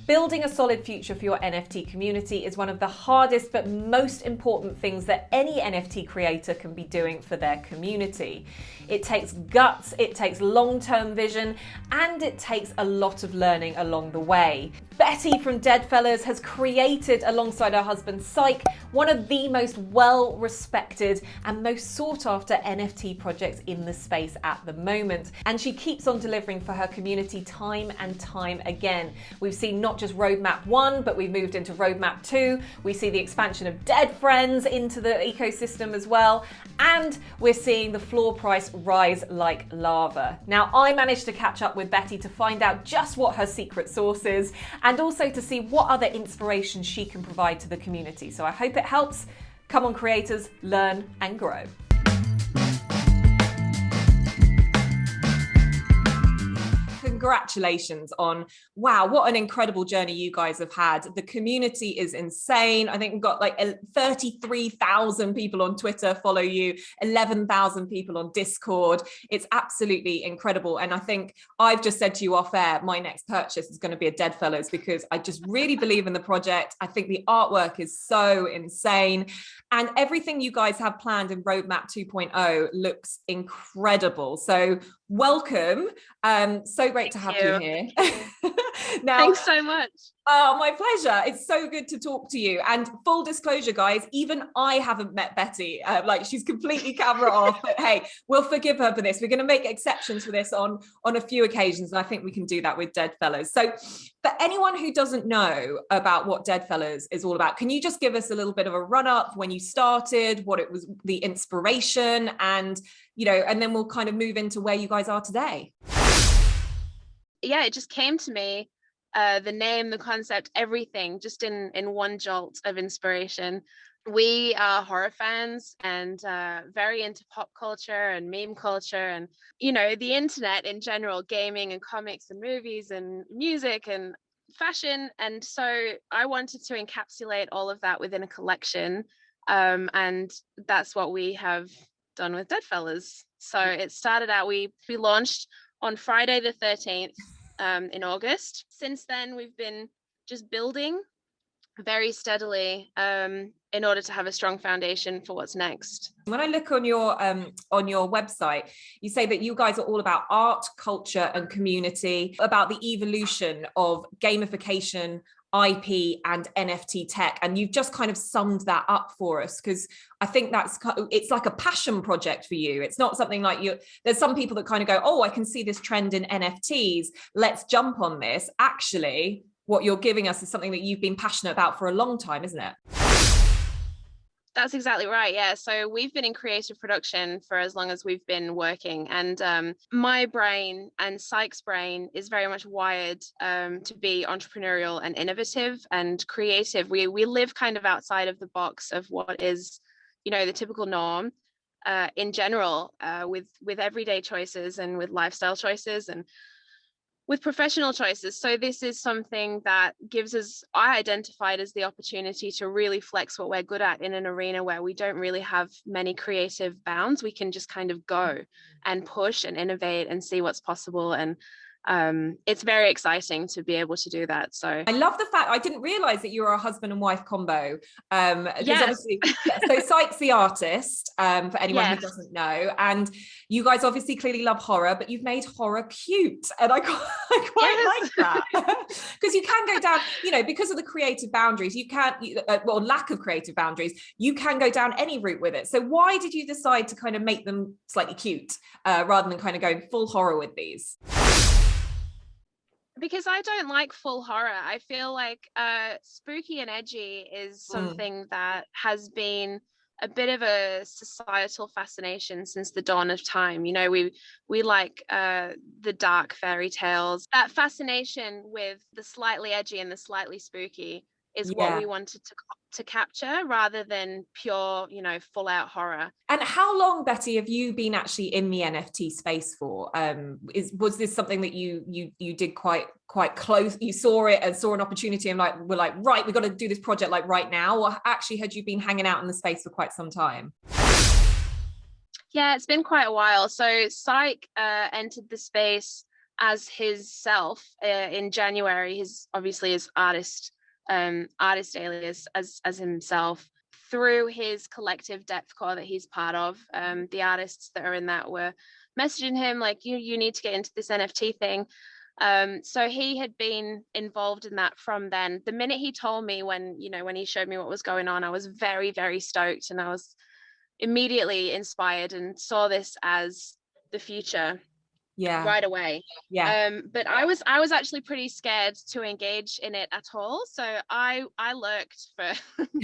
Building a solid future for your NFT community is one of the hardest but most important things that any NFT creator can be doing for their community. It takes guts, it takes long-term vision, and it takes a lot of learning along the way. Betty from Deadfellaz has created, alongside her husband Syke, one of the most well-respected and most sought-after NFT projects in the space at the moment. And she keeps on delivering for her community time and time again. We've seen not just Roadmap 1, but we've moved into Roadmap 2. We see the expansion of Deadfrenz into the ecosystem as well. And we're seeing the floor price rise like lava. Now, I managed to catch up with Betty to find out just what her secret sauce is, and also to see what other inspiration she can provide to the community. So I hope it helps. Come on, creators, learn and grow. Congratulations on, wow, what an incredible journey you guys have had. The community is insane. I think we've got like 33,000 people on Twitter follow you, 11,000 people on Discord. It's absolutely incredible. And I think I've just said to you off air, my next purchase is going to be a Deadfellaz because I just really believe in the project. I think the artwork is so insane. And everything you guys have planned in Roadmap 2.0 looks incredible. So welcome. So great to have you here. Now, thanks so much. Oh, my pleasure. It's so good to talk to you. And full disclosure, guys, even I haven't met Betty. Like, she's completely camera off. But hey, we'll forgive her for this. We're going to make exceptions for this on a few occasions, and I think we can do that with Deadfellaz. So, for anyone who doesn't know about what Deadfellaz is all about, can you just give us a little bit of a run up when you started, what it was, the inspiration, and and then we'll kind of move into where you guys are today. Yeah, it just came to me. The name, the concept, everything, just in one jolt of inspiration. We are horror fans and very into pop culture and meme culture and, the internet in general, gaming and comics and movies and music and fashion. And so I wanted to encapsulate all of that within a collection. And that's what we have done with Deadfellaz. So it started out, we launched on Friday the 13th. In August. Since then, we've been just building very steadily in order to have a strong foundation for what's next. When I look on your website, you say that you guys are all about art, culture, and community, about the evolution of gamification, IP, and NFT tech, and you've just kind of summed that up for us, because I think it's like a passion project for you. It's not something like there's some people that kind of go, oh, I can see this trend in NFTs, let's jump on this. Actually, what you're giving us is something that you've been passionate about for a long time, isn't it? That's exactly right. Yeah. So we've been in creative production for as long as we've been working. And my brain and Syke's brain is very much wired to be entrepreneurial and innovative and creative. We live kind of outside of the box of what is, the typical norm in general, with everyday choices and with lifestyle choices and with professional choices. So this is something that gives us, I identified as the opportunity to really flex what we're good at in an arena where we don't really have many creative bounds. We can just kind of go and push and innovate and see what's possible. And it's very exciting to be able to do that. So I love the fact, I didn't realize that you were a husband and wife combo. Yes. Obviously, so Syke's the artist, for anyone who doesn't know, and you guys obviously clearly love horror, but you've made horror cute, and I quite like that, because you can go down, because of the creative boundaries, you can't, well, lack of creative boundaries, you can go down any route with it. So why did you decide to kind of make them slightly cute rather than kind of going full horror with these? Because I don't like full horror. I feel like spooky and edgy is something that has been a bit of a societal fascination since the dawn of time. We like the dark fairy tales. That fascination with the slightly edgy and the slightly spooky is what we wanted to capture, rather than pure, full out horror. And how long, Betty, have you been actually in the NFT space for? Was this something that you did quite close? You saw it and saw an opportunity and we're like, right, we've got to do this project like right now? Or actually had you been hanging out in the space for quite some time? Yeah, it's been quite a while. So Syke entered the space as his self in January, his artist alias as himself, through his collective deathcore that he's part of. The artists that are in that were messaging him like, you need to get into this NFT thing. So he had been involved in that from then. The minute he told me, when he showed me what was going on, I was very, very stoked, and I was immediately inspired and saw this as the future. Yeah. Right away. Yeah. But I was actually pretty scared to engage in it at all. So I lurked for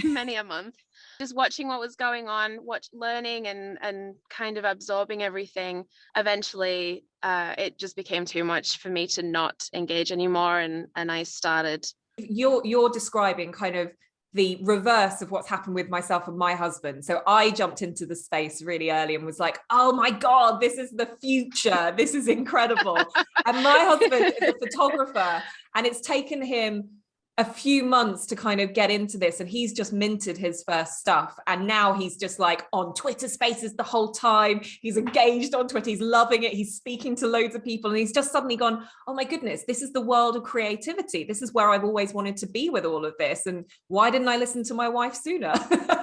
many a month, just watching what was going on, learning and kind of absorbing everything. Eventually, it just became too much for me to not engage anymore, and I started. You're describing kind of the reverse of what's happened with myself and my husband. So I jumped into the space really early and was like, oh my God, this is the future. This is incredible. And my husband is a photographer, and it's taken him a few months to kind of get into this, and he's just minted his first stuff, and now he's just like on Twitter Spaces the whole time. He's engaged on Twitter, he's loving it, he's speaking to loads of people, and he's just suddenly gone, oh my goodness, this is the world of creativity, this is where I've always wanted to be with all of this, and why didn't I listen to my wife sooner?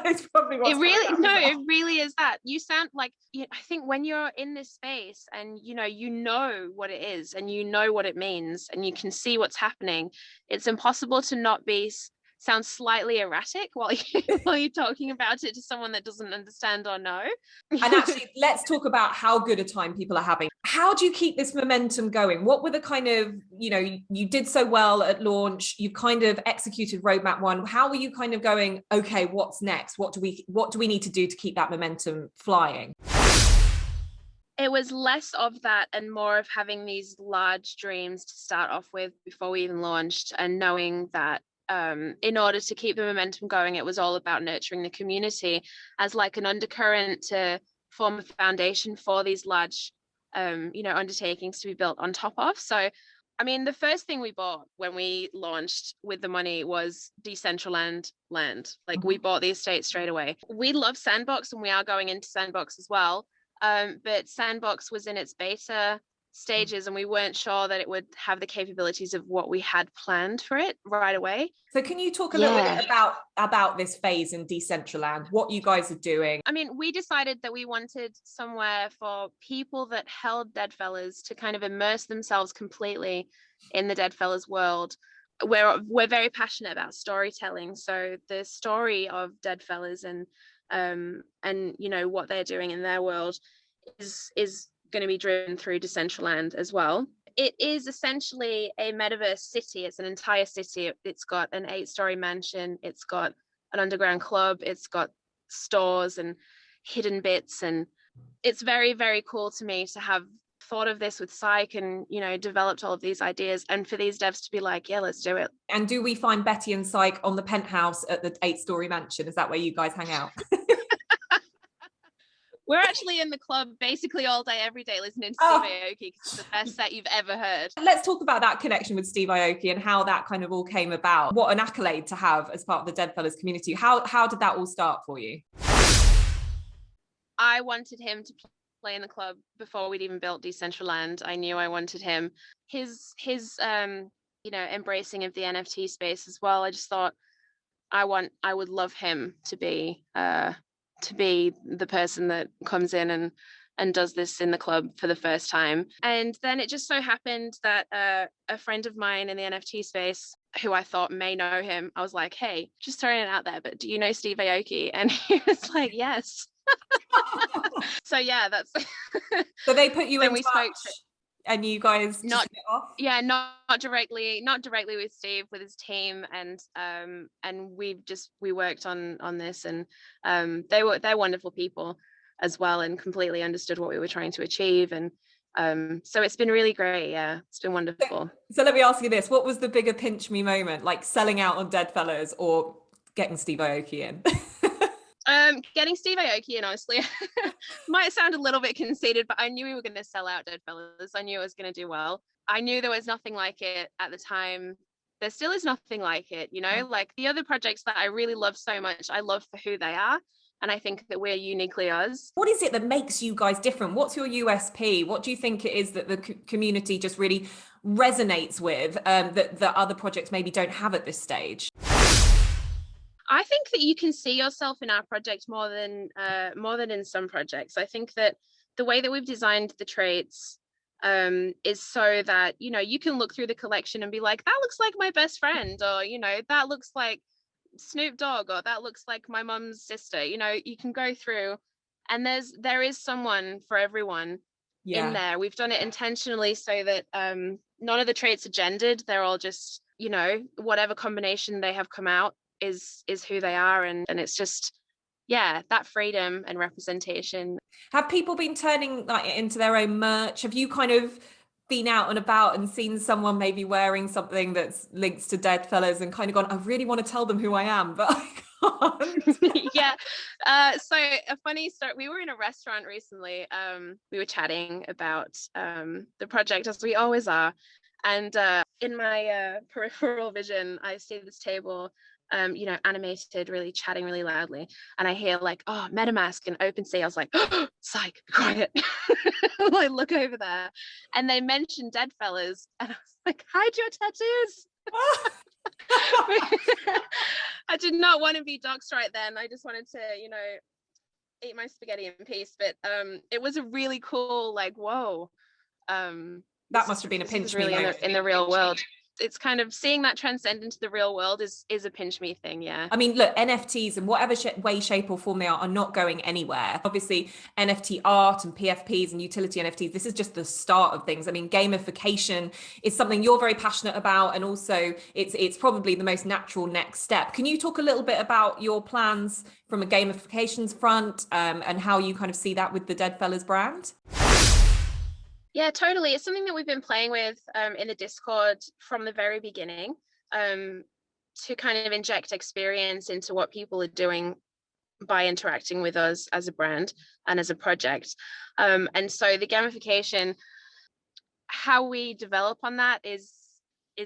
It's probably what's it really is that. You sound like, I think when you're in this space and you know what it is and you know what it means and you can see what's happening, it's impossible to not sound slightly erratic while you're talking about it to someone that doesn't understand or know. And actually, let's talk about how good a time people are having. How do you keep this momentum going? What were the kind of, you did so well at launch, you kind of executed roadmap 1. How were you kind of going, okay, what's next? What do we need to do to keep that momentum flying? It was less of that and more of having these large dreams to start off with before we even launched, and knowing that in order to keep the momentum going, it was all about nurturing the community as like an undercurrent to form a foundation for these large, undertakings to be built on top of. So, I mean, the first thing we bought when we launched with the money was Decentraland land. Like, we bought the estate straight away. We love Sandbox, and we are going into Sandbox as well. But Sandbox was in its beta stages, and we weren't sure that it would have the capabilities of what we had planned for it right away. So can you talk a little bit about this phase in Decentraland, what you guys are doing? I mean, we decided that we wanted somewhere for people that held Deadfellaz to kind of immerse themselves completely in the Deadfellaz world. We're very passionate about storytelling, so the story of Deadfellaz and what they're doing in their world is going to be driven through Decentraland as well. It is essentially a metaverse city. It's an entire city. It's got an 8-story mansion. It's got an underground club. It's got stores and hidden bits. And it's very, very cool to me to have thought of this with Psych and, developed all of these ideas, and for these devs to be like, yeah, let's do it. And do we find Betty and Psych on the penthouse at the 8-story mansion? Is that where you guys hang out? We're actually in the club basically all day, every day, listening to Steve Aoki, because it's the best set you've ever heard. Let's talk about that connection with Steve Aoki and how that kind of all came about. What an accolade to have as part of the Deadfellaz community. How did that all start for you? I wanted him to play in the club before we'd even built Decentraland. I knew I wanted him. His embracing of the NFT space as well. I just thought I would love him to be the person that comes in and does this in the club for the first time. And then it just so happened that a friend of mine in the NFT space, who I thought may know him, I was like, hey, just throwing it out there, but do you know Steve Aoki? And he was like, yes. So yeah, that's so they put you in touch. Spoke and you guys not hit it off? Yeah, not directly with Steve, with his team, and we worked on this, and they're wonderful people as well, and completely understood what we were trying to achieve, and so it's been really great. Yeah, it's been wonderful. So let me ask you this: what was the bigger pinch me moment, like selling out on Deadfellaz or getting Steve Aoki in? Getting Steve Aoki in, honestly, might sound a little bit conceited, but I knew we were going to sell out Deadfellaz. I knew it was going to do well. I knew there was nothing like it at the time. There still is nothing like it, like the other projects that I really love so much, I love for who they are. And I think that we're uniquely us. What is it that makes you guys different? What's your USP? What do you think it is that the community just really resonates with, that other projects maybe don't have at this stage? I think that you can see yourself in our project more than in some projects. I think that the way that we've designed the traits is so that, you know, you can look through the collection and be like, that looks like my best friend, or, you know, that looks like Snoop Dogg, or that looks like my mum's sister. You know, you can go through and there is someone for everyone in there. We've done it intentionally so that none of the traits are gendered. They're all just, you know, whatever combination they have come out is who they are, and it's just, yeah, that freedom and representation. Have people been turning like into their own merch? Have you kind of been out and about and seen someone maybe wearing something that's links to Deadfellaz and kind of gone, I really want to tell them who I am, but I can't? Yeah. So a funny story, we were in a restaurant recently. We were chatting about the project, as we always are, and in my peripheral vision I see this table, you know, animated, really chatting really loudly, and I hear like, oh, MetaMask and OpenSea. I was like, oh, psych, quiet. I look over there and they mentioned Deadfellaz, and I was like, hide your tattoos. I did not want to be doxxed right then. I just wanted to, you know, eat my spaghetti in peace. But it was a really cool, like, whoa. That must have been a pinch me really in the real world. It's kind of seeing that transcend into the real world is a pinch me thing. Yeah. I mean, look, NFTs in whatever way, shape or form they are not going anywhere. Obviously, NFT art and PFPs and utility NFTs, this is just the start of things. I mean, gamification is something you're very passionate about, and also it's probably the most natural next step. Can you talk a little bit about your plans from a gamifications front, and how you kind of see that with the Deadfellaz brand? Yeah, totally. It's something that we've been playing with in the Discord from the very beginning, to kind of inject experience into what people are doing by interacting with us as a brand and as a project. And so the gamification, how we develop on that is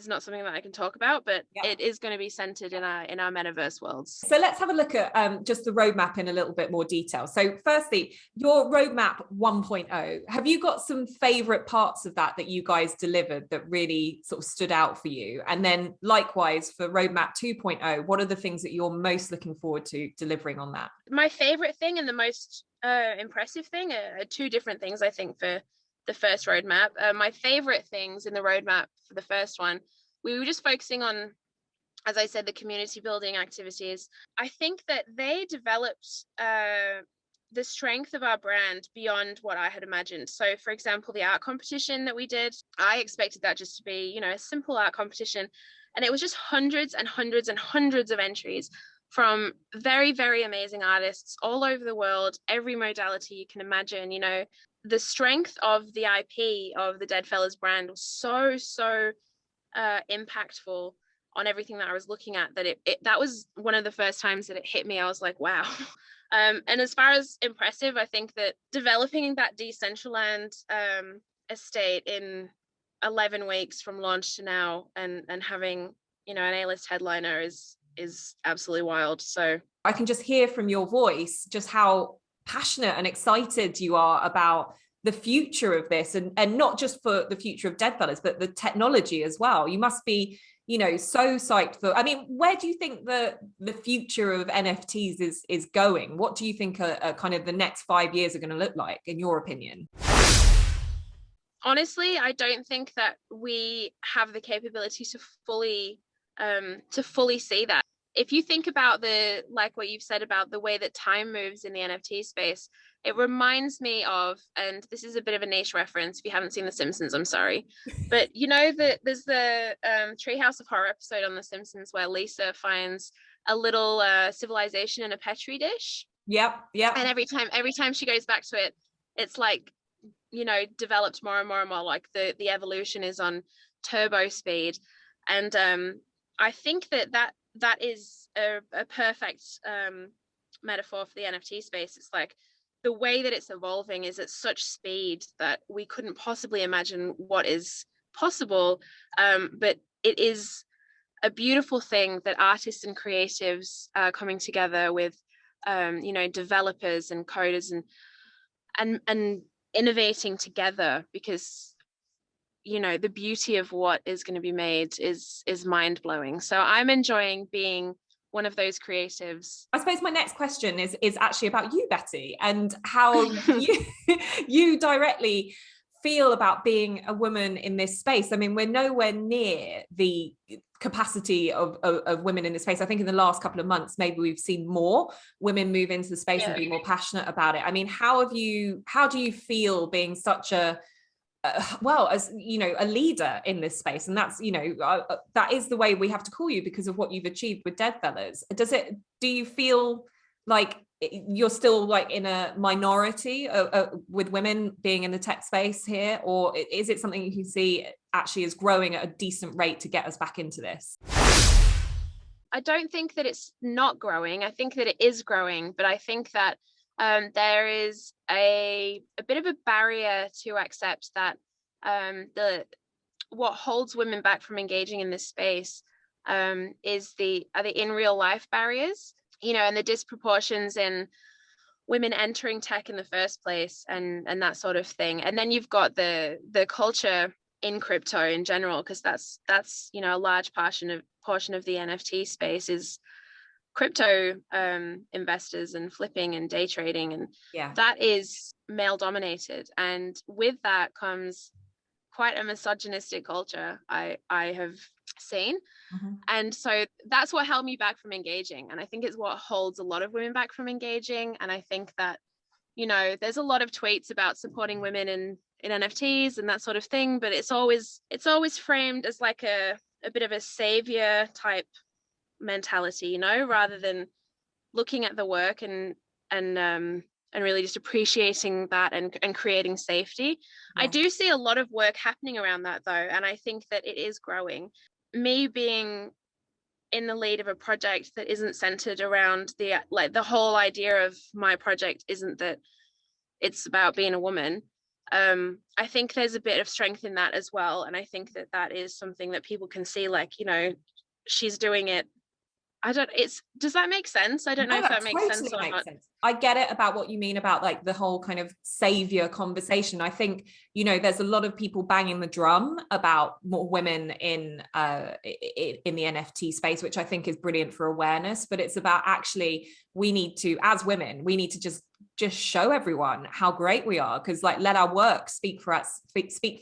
not something that I can talk about, but it is going to be centered in our metaverse worlds. So let's have a look at just the roadmap in a little bit more detail. So firstly, your roadmap 1.0, have you got some favorite parts of that you guys delivered that really sort of stood out for you? And then likewise for roadmap 2.0, what are the things that you're most looking forward to delivering on that? My favorite thing and the most impressive thing are two different things, I think, for the first roadmap. My favorite things in the roadmap for the first one, we were just focusing on, as I said, the community building activities. I think that they developed the strength of our brand beyond what I had imagined. So, for example, the art competition that we did, I expected that just to be, you know, a simple art competition. And it was just hundreds and hundreds and hundreds of entries from very, very amazing artists all over the world, every modality you can imagine. You know, the strength of the IP of the Deadfellaz brand was so impactful on everything that I was looking at, that that was one of the first times that it hit me. I was like, wow. And as far as impressive, I think that developing that Decentraland estate in 11 weeks from launch to now, and having, you know, an A-list headliner is absolutely wild. So I can just hear from your voice just how passionate and excited you are about the future of this, and not just for the future of Deadfellaz, but the technology as well. You must be, you know, so psyched for, I mean, where do you think the future of NFTs is going? What do you think are kind of the next 5 years are going to look like, in your opinion? Honestly, I don't think that we have the capability to fully see that. If you think about like what you've said about the way that time moves in the NFT space, it reminds me of, and this is a bit of a niche reference if you haven't seen The Simpsons, I'm sorry, but you know that there's the Treehouse of Horror episode on The Simpsons where Lisa finds a little civilization in a petri dish. Yep. And every time she goes back to it, it's like, you know, developed more and more and more. Like the evolution is on turbo speed, and I think that is a perfect metaphor for the NFT space. It's like the way that it's evolving is at such speed that we couldn't possibly imagine what is possible. But it is a beautiful thing that artists and creatives are coming together with developers and coders and innovating together, because the beauty of what is going to be made is mind-blowing. So I'm enjoying being one of those creatives. I suppose my next question is actually about you, Betty, and how you directly feel about being a woman in this space. I mean, we're nowhere near the capacity of women in this space. I think in the last couple of months, maybe we've seen more women move into the space and be more passionate about it. I mean, how do you feel being such a as a leader in this space? And that's that is the way we have to call you because of what you've achieved with Deadfellaz. Do you feel like you're still like in a minority with women being in the tech space here, or is it something you can see actually is growing at a decent rate to get us back into this? I don't think that it's not growing. I think that it is growing, but I think that there is a bit of a barrier to accept that what holds women back from engaging in this space are the in real life barriers, and the disproportions in women entering tech in the first place, and that sort of thing. And then you've got the culture in crypto in general, because that's a large portion of the NFT space is crypto investors and flipping and day trading, and that is male dominated, and with that comes quite a misogynistic culture I have seen. And so that's what held me back from engaging, and I think it's what holds a lot of women back from engaging. And I think that there's a lot of tweets about supporting women in NFTs and that sort of thing, but it's always framed as like a bit of a savior type mentality, rather than looking at the work and really just appreciating that and creating safety. I do see a lot of work happening around that though, and I think that it is growing. Me being in the lead of a project that isn't centered around the whole idea of my project isn't that it's about being a woman. I think there's a bit of strength in that as well, and I think that is something that people can see, she's doing it. Does that make sense? I don't know if that makes sense or not. I get it about what you mean about like the whole kind of savior conversation. I think, there's a lot of people banging the drum about more women in the NFT space, which I think is brilliant for awareness, but it's about actually, as women, we need to just show everyone how great we are, because let our work speak for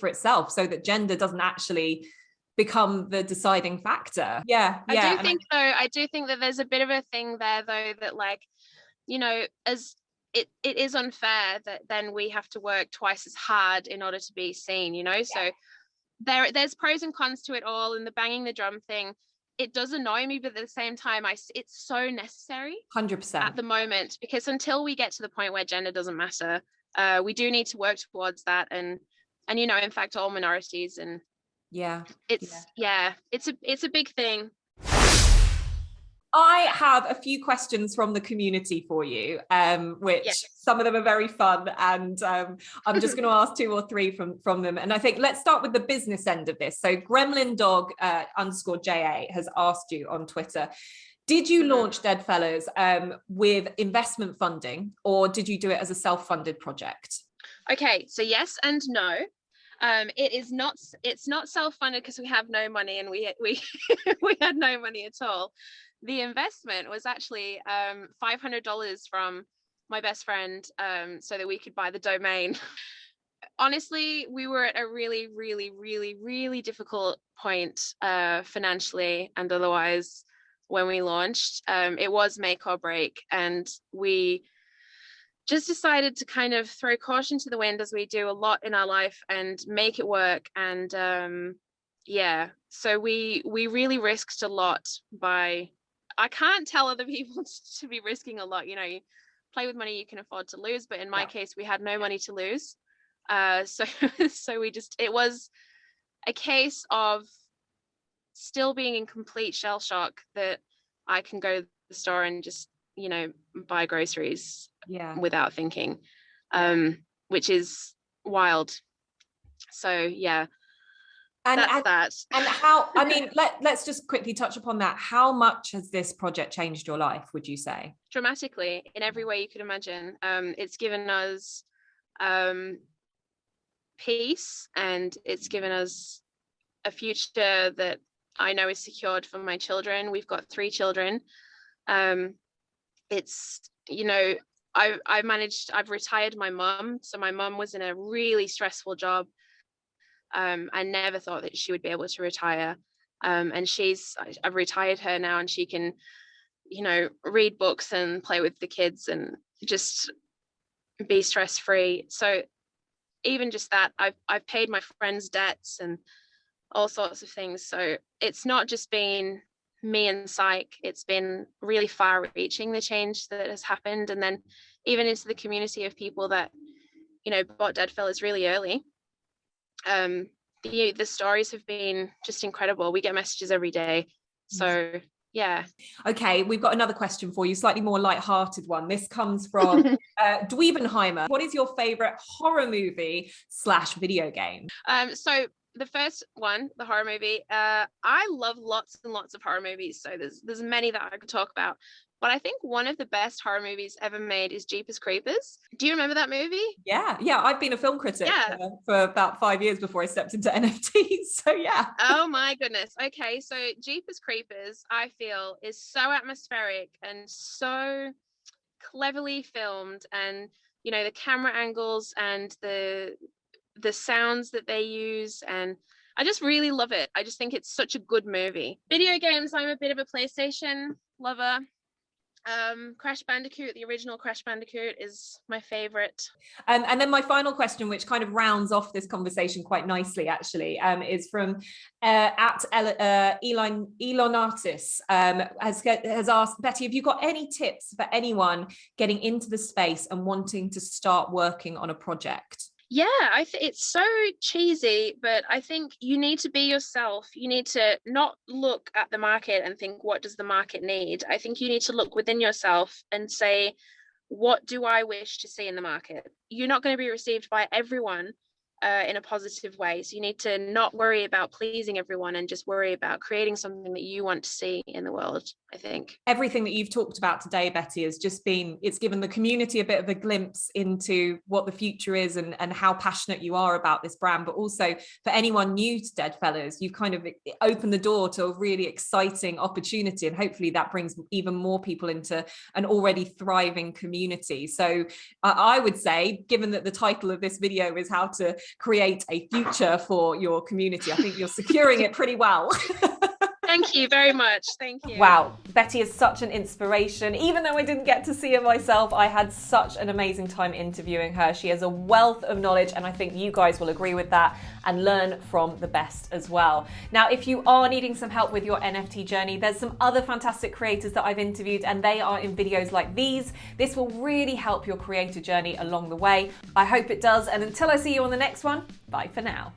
itself, so that gender doesn't actually become the deciding factor. I do think that there's a bit of a thing there though, that as it is unfair that then we have to work twice as hard in order to be seen, so there's pros and cons to it all. And the banging the drum thing, it does annoy me, but at the same time it's so necessary 100% at the moment, because until we get to the point where gender doesn't matter, we do need to work towards that. And in fact all minorities, and it's a big thing. I have a few questions from the community for you, which some of them are very fun, and I'm just going to ask 2 or 3 from them. And I think let's start with the business end of this. So Gremlin Dog _JA has asked you on Twitter, did you launch Deadfellaz with investment funding, or did you do it as a self-funded project? Okay, so yes and no. It's not self-funded because we have no money, and we we had no money at all. The investment was actually $500 from my best friend, so that we could buy the domain. Honestly, we were at a really, really, really, really difficult point financially and otherwise when we launched. It was make or break, and we just decided to kind of throw caution to the wind, as we do a lot in our life, and make it work. And so we really risked a lot by, I can't tell other people to be risking a lot. You play with money you can afford to lose, but in my case, we had no money to lose. So it was a case of still being in complete shell shock that I can go to the store and just, buy groceries without thinking, which is wild. So And how, I mean, let's just quickly touch upon that. How much has this project changed your life, would you say? Dramatically, in every way you could imagine. It's given us peace, and it's given us a future that I know is secured for my children. We've got 3 children. It's, you know, I've retired my mum. So my mum was in a really stressful job. I never thought that she would be able to retire. And I've retired her now, and she can, you know, read books and play with the kids and just be stress free. So even just that, I've paid my friends' debts and all sorts of things. So it's not just been me and Psych, it's been really far reaching, the change that has happened. And then even into the community of people that, you know, bought Deadfellaz really early. The stories have been just incredible. We get messages every day. So yeah. Okay, we've got another question for you, slightly more light-hearted one. This comes from Dweebenheimer. What is your favorite horror movie / video game? So the first one, the horror movie, I love lots and lots of horror movies. So there's many that I could talk about. But I think one of the best horror movies ever made is Jeepers Creepers. Do you remember that movie? Yeah, I've been a film critic for about 5 years before I stepped into NFTs. So yeah. Oh my goodness. Okay, so Jeepers Creepers, I feel, is so atmospheric and so cleverly filmed, and you know, the camera angles and the sounds that they use, and I just really love it. I just think it's such a good movie. Video games, I'm a bit of a PlayStation lover. Crash Bandicoot, the original Crash Bandicoot, is my favorite. And then my final question, which kind of rounds off this conversation quite nicely, actually, is from at Elonatis, has asked, Betty, have you got any tips for anyone getting into the space and wanting to start working on a project? Yeah, it's so cheesy, but I think you need to be yourself. You need to not look at the market and think, what does the market need? I think you need to look within yourself and say, what do I wish to see in the market? You're not going to be received by everyone in a positive way. So you need to not worry about pleasing everyone and just worry about creating something that you want to see in the world, I think. Everything that you've talked about today, Betty, has just been, it's given the community a bit of a glimpse into what the future is and how passionate you are about this brand. But also for anyone new to Deadfellaz, you've kind of opened the door to a really exciting opportunity. And hopefully that brings even more people into an already thriving community. So I would say, given that the title of this video is how to create a future for your community, I think you're securing it pretty well. Thank you very much. Thank you. Wow, Betty is such an inspiration. Even though I didn't get to see her myself, I had such an amazing time interviewing her. She has a wealth of knowledge, and I think you guys will agree with that and learn from the best as well. Now, if you are needing some help with your NFT journey, there's some other fantastic creators that I've interviewed, and they are in videos like these. This will really help your creator journey along the way. I hope it does, and until I see you on the next one, bye for now.